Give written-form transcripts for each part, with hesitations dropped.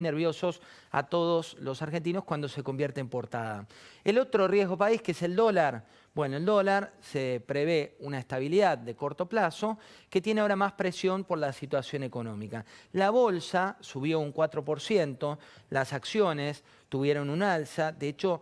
nerviosos a todos los argentinos cuando se convierte en portada. El otro riesgo país, que es el dólar. Bueno, el dólar se prevé una estabilidad de corto plazo que tiene ahora más presión por la situación económica. La bolsa subió un 4%, las acciones tuvieron un alza, de hecho,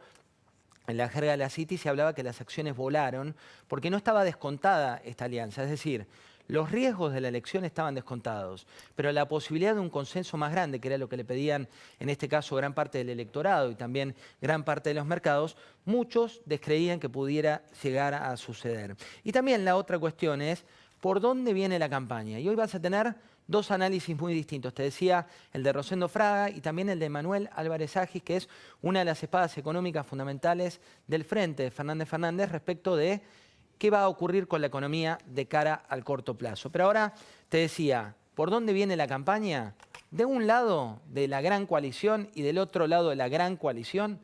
en la jerga de la Citi se hablaba que las acciones volaron porque no estaba descontada esta alianza, es decir, los riesgos de la elección estaban descontados, pero la posibilidad de un consenso más grande, que era lo que le pedían en este caso gran parte del electorado y también gran parte de los mercados, muchos descreían que pudiera llegar a suceder. Y también la otra cuestión es, ¿por dónde viene la campaña? Y hoy vas a tener dos análisis muy distintos. Te decía el de Rosendo Fraga y también el de Manuel Álvarez Agis, que es una de las espadas económicas fundamentales del Frente de Fernández Fernández respecto de qué va a ocurrir con la economía de cara al corto plazo. Pero ahora te decía, ¿por dónde viene la campaña? De un lado de la gran coalición y del otro lado de la gran coalición,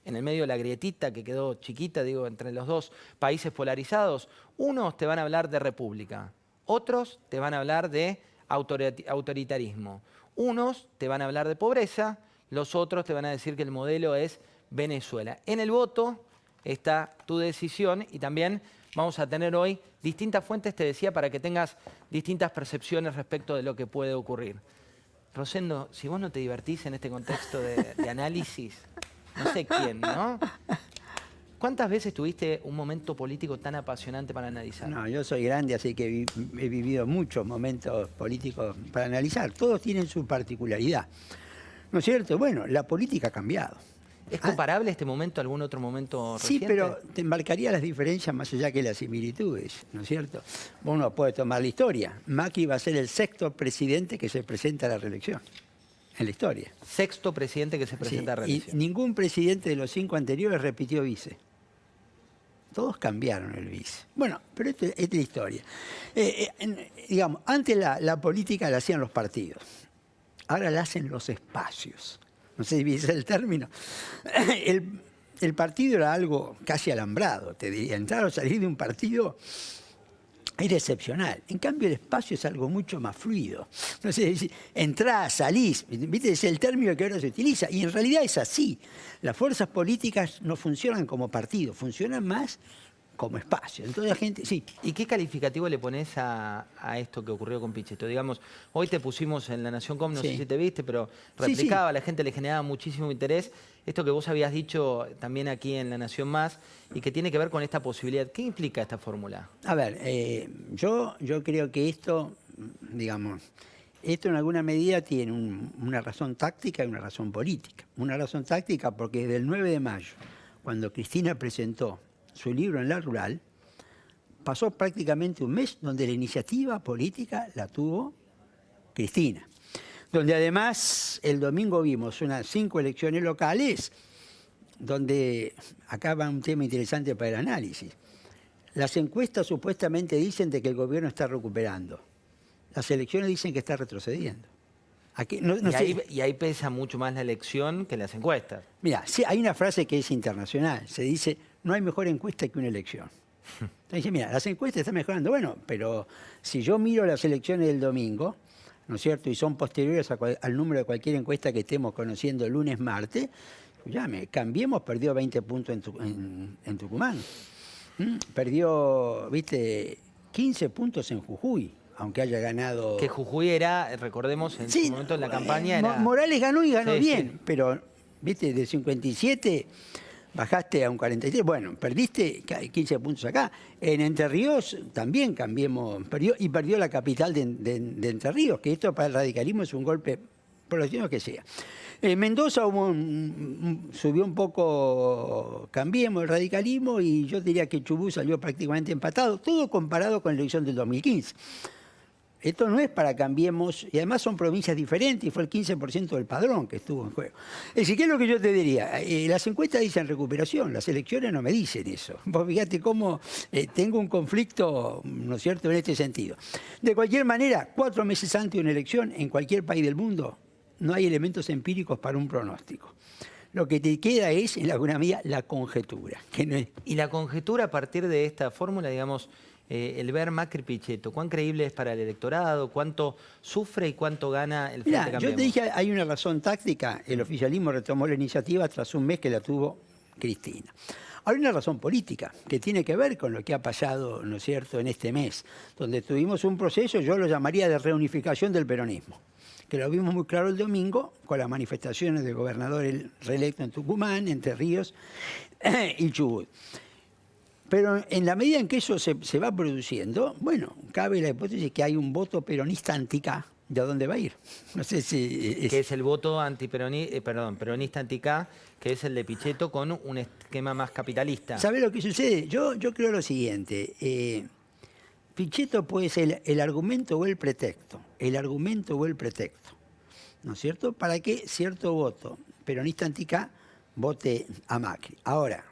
en el medio de la grietita que quedó chiquita, digo, entre los dos países polarizados, unos te van a hablar de república, otros te van a hablar de autoritarismo, unos te van a hablar de pobreza, los otros te van a decir que el modelo es Venezuela. En el voto está tu decisión y también vamos a tener hoy distintas fuentes, te decía, para que tengas distintas percepciones respecto de lo que puede ocurrir. Rosendo, si vos no te divertís en este contexto de análisis, no sé quién, ¿no? ¿Cuántas veces tuviste un momento político tan apasionante para analizar? No, yo soy grande, así que he vivido muchos momentos políticos para analizar. Todos tienen su particularidad, ¿no es cierto? Bueno, la política ha cambiado. ¿Es comparable este momento a algún otro momento reciente? Sí, pero te embarcaría las diferencias más allá que las similitudes, ¿no es cierto? Uno puede tomar la historia. Macri va a ser el sexto presidente que se presenta a la reelección en la historia. Sexto presidente que se presenta a la reelección. Y ningún presidente de los 5 anteriores repitió vice. Todos cambiaron el vice. Bueno, pero esta es la historia. Digamos, antes la política la hacían los partidos. Ahora la hacen los espacios. No sé si viste el término. El partido era algo casi alambrado, te diría. Entrar o salir de un partido era excepcional. En cambio, el espacio es algo mucho más fluido. No sé, entrás, salís, ¿viste? Es el término que ahora se utiliza. Y en realidad es así. Las fuerzas políticas no funcionan como partido, funcionan más como espacio. Entonces la gente, sí. ¿Y qué calificativo le pones a esto que ocurrió con Pichetto? Digamos, hoy te pusimos en La Nación.com, no sé si te viste, pero replicaba, a la gente le generaba muchísimo interés esto que vos habías dicho también aquí en La Nación Más y que tiene que ver con esta posibilidad. ¿Qué implica esta fórmula? A ver, yo creo que esto, digamos, esto en alguna medida tiene una razón táctica y una razón política. Una razón táctica porque desde el 9 de mayo, cuando Cristina presentó su libro en La Rural, pasó prácticamente un mes donde la iniciativa política la tuvo Cristina. Donde además el domingo vimos unas 5 elecciones locales, donde acá va un tema interesante para el análisis. Las encuestas supuestamente dicen de que el gobierno está recuperando. Las elecciones dicen que está retrocediendo. Aquí, y ahí pesa mucho más la elección que las encuestas. Mira, sí, hay una frase que es internacional. Se dice, no hay mejor encuesta que una elección. Dice, mira, las encuestas están mejorando. Bueno, pero si yo miro las elecciones del domingo, ¿no es cierto? Y son posteriores al número de cualquier encuesta que estemos conociendo lunes, martes, escúchame, Cambiemos perdió 20 puntos en Tucumán. Perdió, viste, 15 puntos en Jujuy, aunque haya ganado... Que Jujuy era, recordemos, en su momento en la campaña era... Morales ganó y ganó bien, pero, viste, de 57 bajaste a un 43. Bueno, perdiste 15 puntos acá. En Entre Ríos también Cambiemos perdió, y perdió la capital de Entre Ríos, que esto para el radicalismo es un golpe, por lo que sea. Mendoza subió un poco Cambiemos el radicalismo y yo diría que Chubut salió prácticamente empatado, todo comparado con la elección del 2015. Esto no es para Cambiemos, y además son provincias diferentes, y fue el 15% del padrón que estuvo en juego. Es decir, ¿qué es lo que yo te diría? Las encuestas dicen recuperación, las elecciones no me dicen eso. Vos fíjate cómo tengo un conflicto, ¿no es cierto?, en este sentido. De cualquier manera, 4 meses antes de una elección, en cualquier país del mundo, no hay elementos empíricos para un pronóstico. Lo que te queda es, en alguna medida, la conjetura. Y la conjetura a partir de esta fórmula, digamos, el ver Macri-Pichetto? ¿Cuán creíble es para el electorado? ¿Cuánto sufre y cuánto gana el Frente Mirá, yo Cambiemos? te dije, hay una razón táctica. El oficialismo retomó la iniciativa tras un mes que la tuvo Cristina. Hay una razón política que tiene que ver con lo que ha pasado, ¿no es cierto?, en este mes, donde tuvimos un proceso, yo lo llamaría de reunificación del peronismo, que lo vimos muy claro el domingo con las manifestaciones del gobernador reelecto en Tucumán, Entre Ríos y Chubut. Pero en la medida en que eso se va produciendo, bueno, cabe la hipótesis que hay un voto peronista anti-K. ¿De dónde va a ir? No sé si... Que es el voto peronista anti-K, que es el de Pichetto con un esquema más capitalista. ¿Sabe lo que sucede? Yo creo lo siguiente. Pichetto puede ser el argumento o el pretexto. El argumento o el pretexto. ¿No es cierto? Para que cierto voto peronista anti-K vote a Macri. Ahora,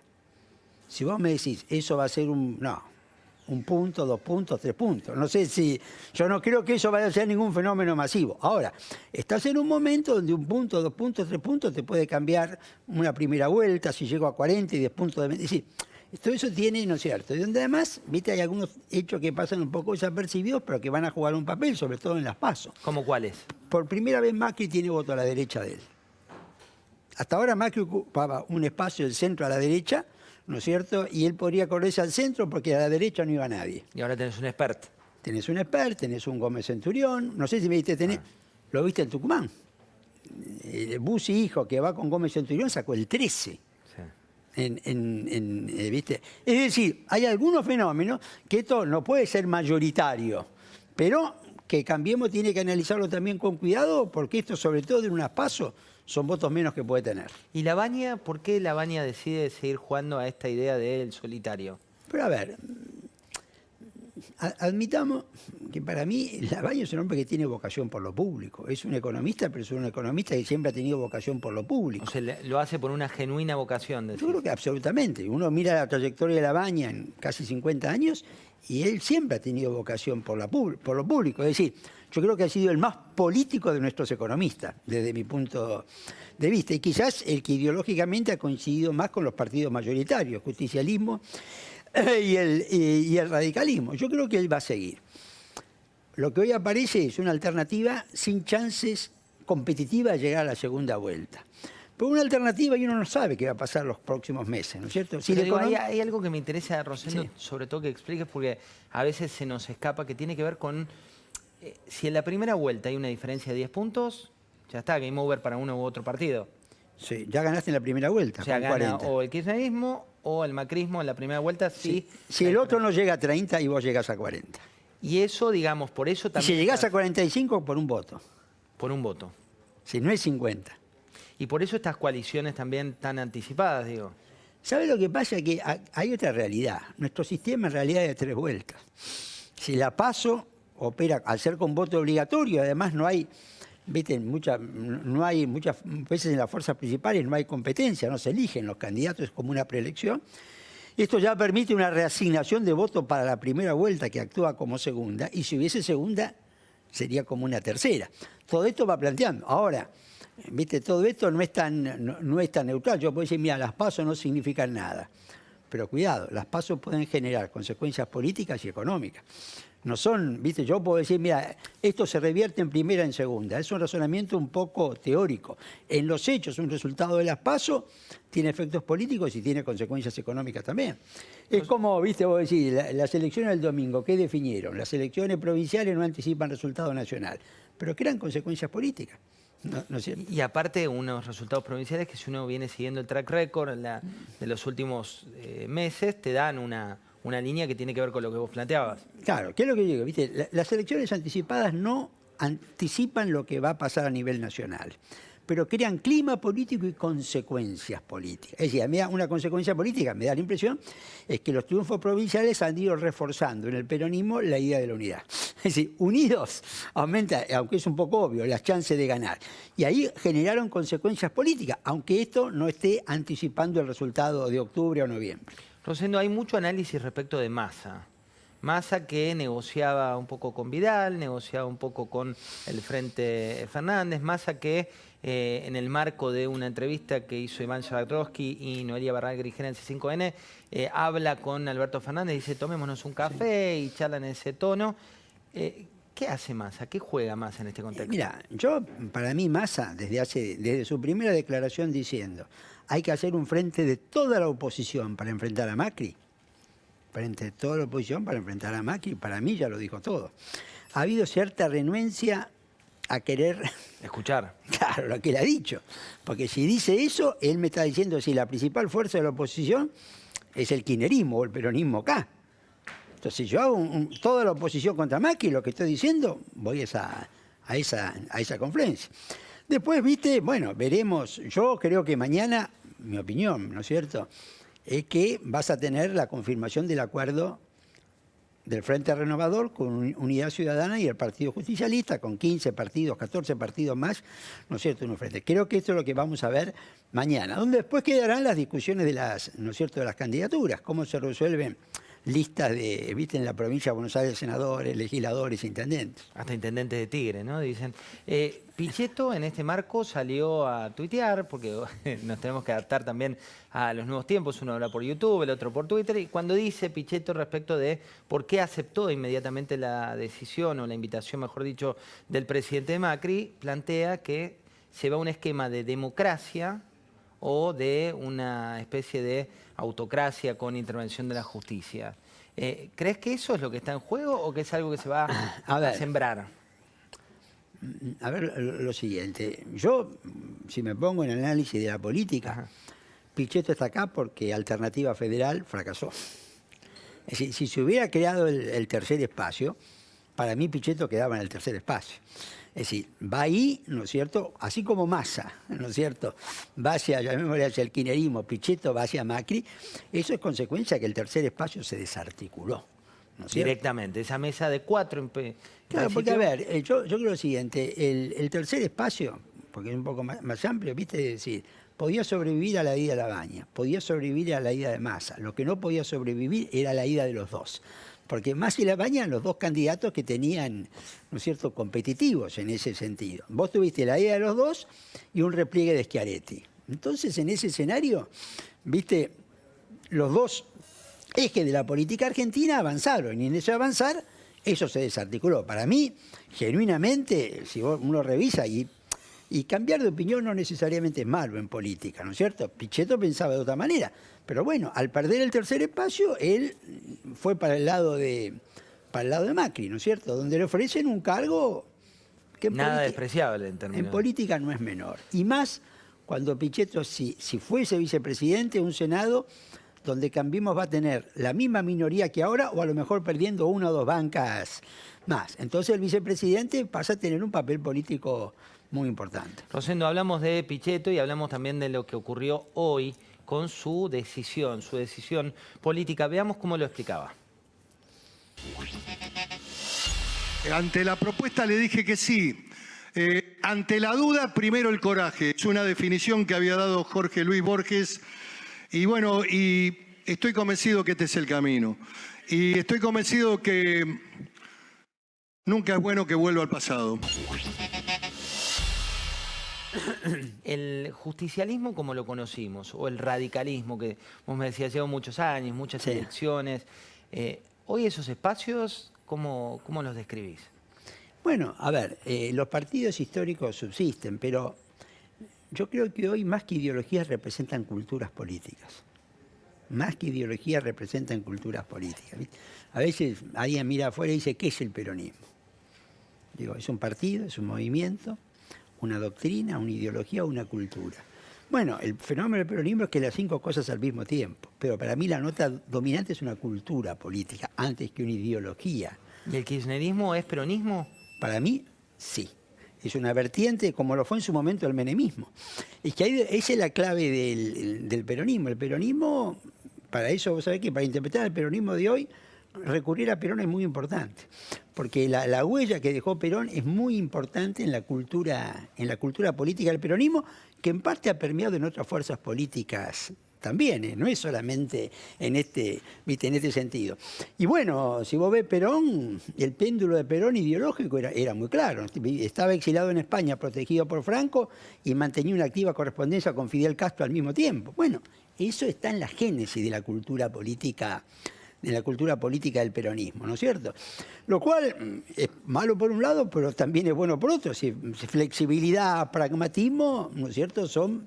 si vos me decís, eso va a ser un punto, 2 puntos, 3 puntos. No sé si... Yo no creo que eso vaya a ser ningún fenómeno masivo. Ahora, estás en un momento donde 1 punto, 2 puntos, 3 puntos te puede cambiar una primera vuelta, si llego a 40 y 10 puntos de... Es decir, todo eso tiene, ¿no es cierto? Y donde además, viste, hay algunos hechos que pasan un poco desapercibidos, pero que van a jugar un papel, sobre todo en las PASO. ¿Cómo cuáles? Por primera vez Macri tiene voto a la derecha de él. Hasta ahora Macri ocupaba un espacio del centro a la derecha, ¿no es cierto? Y él podría correrse al centro porque a la derecha no iba nadie. Y ahora tenés un expert. Tenés un expert, tenés un Gómez Centurión, no sé si me viste, lo viste en Tucumán. Bussi, hijo, que va con Gómez Centurión, sacó el 13. Sí. ¿Viste? Es decir, hay algunos fenómenos que esto no puede ser mayoritario, pero que Cambiemos tiene que analizarlo también con cuidado, porque esto, sobre todo en unas PASO, son votos menos que puede tener. ¿Y Labaña, por qué Labaña decide seguir jugando a esta idea del solitario? Pero a ver, admitamos que para mí Labaña es un hombre que tiene vocación por lo público. Es un economista, pero es un economista que siempre ha tenido vocación por lo público. O sea, lo hace por una genuina vocación. Yo creo que absolutamente. Uno mira la trayectoria de Labaña en casi 50 años y él siempre ha tenido vocación por lo público. Es decir, yo creo que ha sido el más político de nuestros economistas, desde mi punto de vista. Y quizás el que ideológicamente ha coincidido más con los partidos mayoritarios, justicialismo y el radicalismo. Yo creo que él va a seguir. Lo que hoy aparece es una alternativa sin chances competitivas de llegar a la segunda vuelta. Pero una alternativa y uno no sabe qué va a pasar los próximos meses, ¿no es cierto? Si Pero digo, hay algo que me interesa, Rosendo, Sí. sobre todo que expliques, porque a veces se nos escapa, que tiene que ver con si en la primera vuelta hay una diferencia de 10 puntos, ya está, game over para uno u otro partido. Sí, ya ganaste en la primera vuelta, O sea, con gana 40. o el kirchnerismo o el macrismo en la primera vuelta, sí. Si el otro no llega a 30 y vos llegás a 40. Y eso, digamos, por eso Y también... si llegás a 45, por un voto. Por un voto. Si no es 50. Y por eso estas coaliciones también tan anticipadas, digo. ¿Sabe lo que pasa? Que hay otra realidad. Nuestro sistema en realidad es de 3 vueltas. Si la PASO opera, al ser con voto obligatorio, además no hay, viste, muchas veces en las fuerzas principales no hay competencia, no se eligen los candidatos, es como una preelección. Esto ya permite una reasignación de votos para la primera vuelta que actúa como segunda, y si hubiese segunda sería como una tercera. Todo esto va planteando. Ahora, viste, todo esto no es tan neutral. Yo puedo decir, mira, las PASO no significan nada. Pero cuidado, las PASO pueden generar consecuencias políticas y económicas. No son, viste, yo puedo decir, mira, esto se revierte en primera y en segunda. Es un razonamiento un poco teórico. En los hechos, un resultado de las PASO tiene efectos políticos y tiene consecuencias económicas también. Es como, viste, vos decís, las elecciones del domingo, ¿qué definieron? Las elecciones provinciales no anticipan resultado nacional, pero crean consecuencias políticas. ¿No es cierto? Y aparte, unos resultados provinciales que si uno viene siguiendo el track record de los últimos meses, te dan una línea que tiene que ver con lo que vos planteabas. Claro, ¿qué es lo que digo? ¿Viste? Las elecciones anticipadas no anticipan lo que va a pasar a nivel nacional, pero crean clima político y consecuencias políticas. Es decir, a mí una consecuencia política, me da la impresión, es que los triunfos provinciales han ido reforzando en el peronismo la idea de la unidad. Es decir, unidos aumenta, aunque es un poco obvio, las chances de ganar. Y ahí generaron consecuencias políticas, aunque esto no esté anticipando el resultado de octubre o noviembre. Rosendo, hay mucho análisis respecto de Massa. Massa que negociaba un poco con Vidal, negociaba un poco con el Frente Fernández, Massa que en el marco de una entrevista que hizo Iván Jagroski y Noelia Barral Grijera en C5N, habla con Alberto Fernández, dice tomémonos un café y charla en ese tono. ¿Qué hace Massa? ¿Qué juega Massa en este contexto? Mira, para mí Massa, desde su primera declaración diciendo hay que hacer un frente de toda la oposición para enfrentar a Macri, para mí ya lo dijo todo. Ha habido cierta renuencia a querer Escuchar. Claro, lo que él ha dicho. Porque si dice eso, él me está diciendo si la principal fuerza de la oposición es el kirchnerismo o el peronismo acá. Entonces yo hago toda la oposición contra Macri, lo que estoy diciendo, voy a esa confluencia. Después, viste, bueno, veremos. Yo creo que mañana, mi opinión, ¿no es cierto?, es que vas a tener la confirmación del acuerdo del Frente Renovador con Unidad Ciudadana y el Partido Justicialista, con 15 partidos, 14 partidos más, ¿no es cierto?, en un frente. Creo que esto es lo que vamos a ver mañana, donde después quedarán las discusiones de ¿no es cierto?, de las candidaturas, cómo se resuelven listas viste, en la provincia de Buenos Aires, senadores, legisladores, intendentes. Hasta intendentes de Tigre, ¿no? Dicen. Pichetto en este marco salió a tuitear, porque nos tenemos que adaptar también a los nuevos tiempos. Uno habla por YouTube, el otro por Twitter. Y cuando dice Pichetto respecto de por qué aceptó inmediatamente la decisión, o la invitación, mejor dicho, del presidente Macri, plantea que se va a un esquema de democracia o de una especie de autocracia con intervención de la justicia. ¿Crees que eso es lo que está en juego o que es algo que se va a sembrar? A ver, lo siguiente. Yo, si me pongo en análisis de la política, Ajá. Pichetto está acá porque Alternativa Federal fracasó. Es decir, si se hubiera creado el tercer espacio, para mí Pichetto quedaba en el tercer espacio. Es decir, va ahí, ¿no es cierto?, así como Massa, ¿no es cierto?, va hacia el kirchnerismo, Pichetto va hacia Macri, eso es consecuencia que el tercer espacio se desarticuló, ¿no es cierto? Directamente, esa mesa de 4... Claro, porque a ver, yo creo lo siguiente, el tercer espacio, porque es un poco más amplio, viste, es decir, podía sobrevivir a la ida de la Baña, podía sobrevivir a la ida de Massa, lo que no podía sobrevivir era la ida de los dos. Porque Massa y la Baña, los dos candidatos que tenían, ¿no es cierto?, competitivos en ese sentido. Vos tuviste la ida de los dos y un repliegue de Schiaretti. Entonces, en ese escenario, viste, los dos ejes de la política argentina avanzaron. Y en ese avanzar, eso se desarticuló. Para mí, genuinamente, si uno revisa y cambiar de opinión no necesariamente es malo en política, ¿no es cierto? Pichetto pensaba de otra manera. Pero bueno, al perder el tercer espacio, él fue para el lado de Macri, ¿no es cierto? Donde le ofrecen un cargo que nada despreciable en términos. En política no es menor. Y más cuando Pichetto, si fuese vicepresidente, un Senado donde Cambiemos va a tener la misma minoría que ahora o a lo mejor perdiendo una o dos bancas más. Entonces el vicepresidente pasa a tener un papel político muy importante. Rosendo, hablamos de Pichetto y hablamos también de lo que ocurrió hoy con su decisión política. Veamos cómo lo explicaba. Ante la propuesta le dije que sí. Ante la duda, primero el coraje. Es una definición que había dado Jorge Luis Borges. Y bueno, y estoy convencido que este es el camino. Y estoy convencido que nunca es bueno que vuelva al pasado. El justicialismo como lo conocimos, o el radicalismo, que vos me decías, lleva muchos años, muchas elecciones. Hoy esos espacios, ¿cómo los describís? Bueno, a ver, los partidos históricos subsisten, pero yo creo que hoy más que ideologías representan culturas políticas. Más que ideologías representan culturas políticas, ¿viste? A veces alguien mira afuera y dice, ¿qué es el peronismo? Digo, es un partido, es un movimiento, una doctrina, una ideología o una cultura. Bueno, el fenómeno del peronismo es que las 5 cosas al mismo tiempo, pero para mí la nota dominante es una cultura política, antes que una ideología. ¿Y el kirchnerismo es peronismo? Para mí, sí. Es una vertiente como lo fue en su momento el menemismo. Es que esa es la clave del peronismo. El peronismo, para eso, vos sabés que para interpretar el peronismo de hoy, recurrir a Perón es muy importante, porque la huella que dejó Perón es muy importante en la cultura política del peronismo, que en parte ha permeado en otras fuerzas políticas también, no es solamente en este sentido. Y bueno, si vos ves Perón, el péndulo de Perón ideológico era muy claro. Estaba exilado en España, protegido por Franco, y mantenía una activa correspondencia con Fidel Castro al mismo tiempo. Bueno, eso está en la génesis de la cultura política del peronismo, ¿no es cierto? Lo cual es malo por un lado, pero también es bueno por otro. Si flexibilidad, pragmatismo, ¿no es cierto?, son,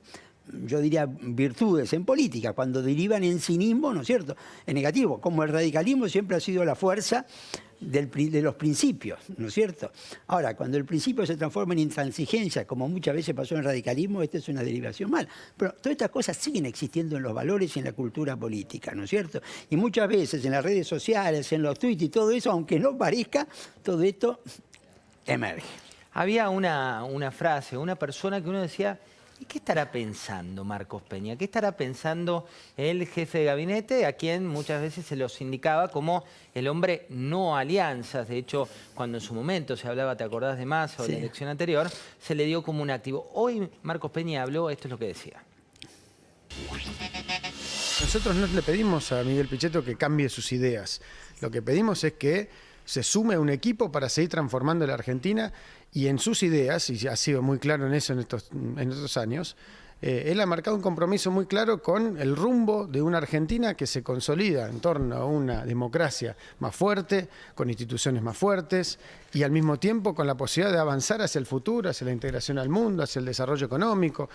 yo diría, virtudes en política, cuando derivan en cinismo, ¿no es cierto?, es negativo. Como el radicalismo siempre ha sido la fuerza de los principios, ¿no es cierto? Ahora, cuando el principio se transforma en intransigencia, como muchas veces pasó en el radicalismo, esta es una derivación mal. Pero todas estas cosas siguen existiendo en los valores y en la cultura política, ¿no es cierto? Y muchas veces en las redes sociales, en los tweets y todo eso, aunque no parezca, todo esto emerge. Había una frase, una persona que uno decía, ¿y qué estará pensando Marcos Peña? ¿Qué estará pensando el jefe de gabinete, a quien muchas veces se los indicaba como el hombre no alianzas? De hecho, cuando en su momento se hablaba, ¿te acordás de Massa o de la elección anterior? Se le dio como un activo. Hoy Marcos Peña habló, esto es lo que decía. Nosotros no le pedimos a Miguel Pichetto que cambie sus ideas. Lo que pedimos es que se sume a un equipo para seguir transformando la Argentina y en sus ideas, y ha sido muy claro en eso en estos años, él ha marcado un compromiso muy claro con el rumbo de una Argentina que se consolida en torno a una democracia más fuerte, con instituciones más fuertes y al mismo tiempo con la posibilidad de avanzar hacia el futuro, hacia la integración al mundo, hacia el desarrollo económico.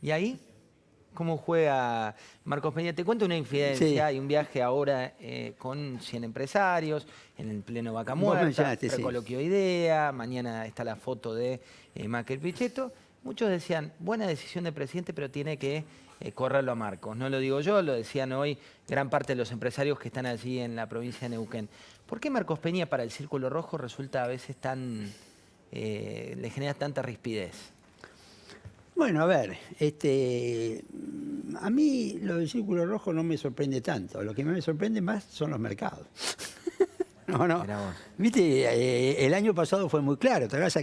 ¿Y ahí? ¿Cómo juega Marcos Peña? Te cuento una infidencia. Sí. Hay un viaje ahora con 100 empresarios en el pleno Vaca Muerta, recoloquio idea, mañana está la foto de Macri Pichetto. Muchos decían, buena decisión del presidente, pero tiene que correrlo a Marcos. No lo digo yo, lo decían hoy gran parte de los empresarios que están allí en la provincia de Neuquén. ¿Por qué Marcos Peña para el Círculo Rojo resulta a veces le genera tanta rispidez? Bueno, a ver, a mí lo del Círculo Rojo no me sorprende tanto. Lo que me sorprende más son los mercados. No. Viste, el año pasado fue muy claro. ¿Te acuerdas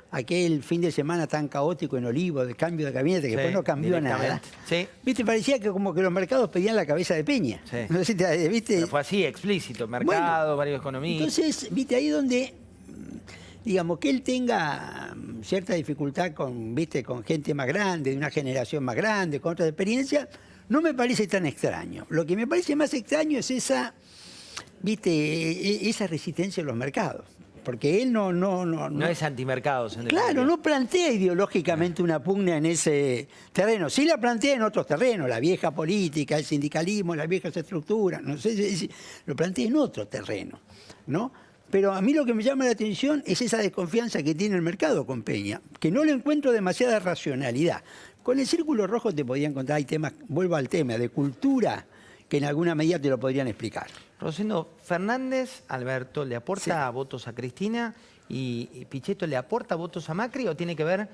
aquel fin de semana tan caótico en Olivo, de cambio de gabinete, que después no cambió nada? Sí. Viste, parecía que como que los mercados pedían la cabeza de Peña. Sí. No sé si ¿viste? Pero fue así, explícito. Mercado, varios economistas. Entonces, viste, ahí donde, digamos, que él tenga cierta dificultad con gente más grande, de una generación más grande, con otra experiencia, no me parece tan extraño. Lo que me parece más extraño es esa resistencia a los mercados. Porque él no es antimercados. Claro, no plantea ideológicamente una pugna en ese terreno. Sí la plantea en otros terrenos, la vieja política, el sindicalismo, las viejas estructuras. No sé, lo plantea en otro terreno, ¿no? Pero a mí lo que me llama la atención es esa desconfianza que tiene el mercado con Peña, que no le encuentro demasiada racionalidad. Con el Círculo Rojo te podía encontrar, hay temas, vuelvo al tema, de cultura, que en alguna medida te lo podrían explicar. Rosendo, Fernández, Alberto, ¿le aporta votos a Cristina y Pichetto le aporta votos a Macri o tiene que ver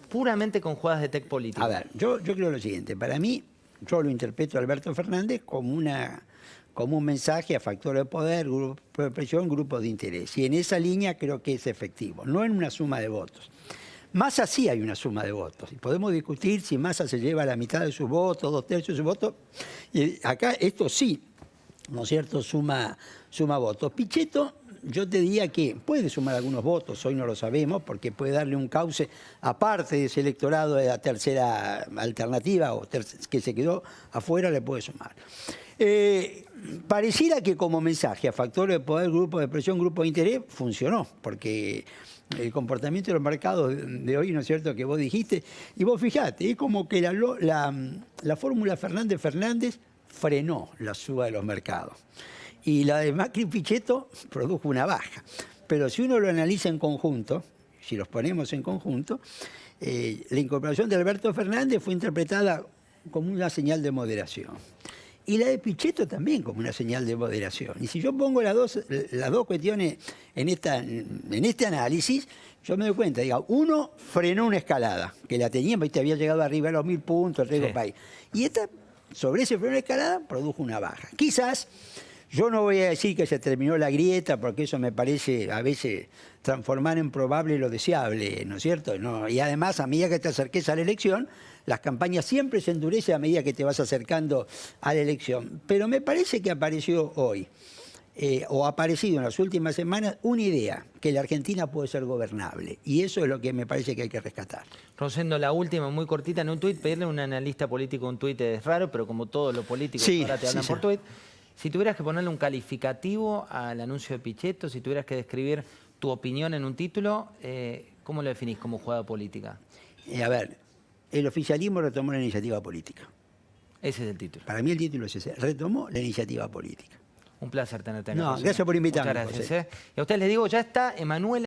puramente con jugadas de tech política? A ver, yo creo lo siguiente. Para mí, yo lo interpreto a Alberto Fernández como un mensaje a factor de poder, grupo de presión, grupo de interés. Y en esa línea creo que es efectivo, no en una suma de votos. Massa sí hay una suma de votos. Y podemos discutir si Massa se lleva la mitad de sus votos, 2/3 de sus votos. Y acá esto sí, ¿no es cierto?, suma votos. Pichetto, yo te diría que puede sumar algunos votos, hoy no lo sabemos, porque puede darle un cauce, aparte de ese electorado de la tercera alternativa, o que se quedó afuera, le puede sumar. Pareciera que como mensaje a factor de poder, grupo de presión, grupo de interés, funcionó, porque el comportamiento de los mercados de hoy, ¿no es cierto?, que vos dijiste, y vos fijate, es como que la fórmula Fernández frenó la suba de los mercados. Y la de Macri Pichetto produjo una baja. Pero si uno lo analiza en conjunto, si los ponemos en conjunto, la incorporación de Alberto Fernández fue interpretada como una señal de moderación. Y la de Pichetto también como una señal de moderación. Y si yo pongo las dos cuestiones en este análisis, yo me doy cuenta, digo, uno frenó una escalada, que la tenía, ¿viste?, había llegado arriba a los 1000 puntos, el riesgo país. Y esta, sobre ese freno de escalada, produjo una baja. Quizás Yo no voy a decir que se terminó la grieta, porque eso me parece a veces transformar en probable lo deseable, ¿no es cierto? No, y además, a medida que te acerques a la elección, las campañas siempre se endurecen a medida que te vas acercando a la elección. Pero me parece que apareció hoy, o ha aparecido en las últimas semanas, una idea, que la Argentina puede ser gobernable. Y eso es lo que me parece que hay que rescatar. Rosendo, la última, muy cortita, en un tuit, pedirle a un analista político un tuit es raro, pero como todos los políticos Sí, ahora te hablan sí, por sí. tuit. Si tuvieras que ponerle un calificativo al anuncio de Pichetto, si tuvieras que describir tu opinión en un título, ¿cómo lo definís como jugada política? A ver, el oficialismo retomó la iniciativa política. Ese es el título. Para mí el título es ese, retomó la iniciativa política. Un placer tenerte en No, la próxima. gracias por invitarme, Muchas gracias. José. Y a ustedes les digo, ya está Emanuel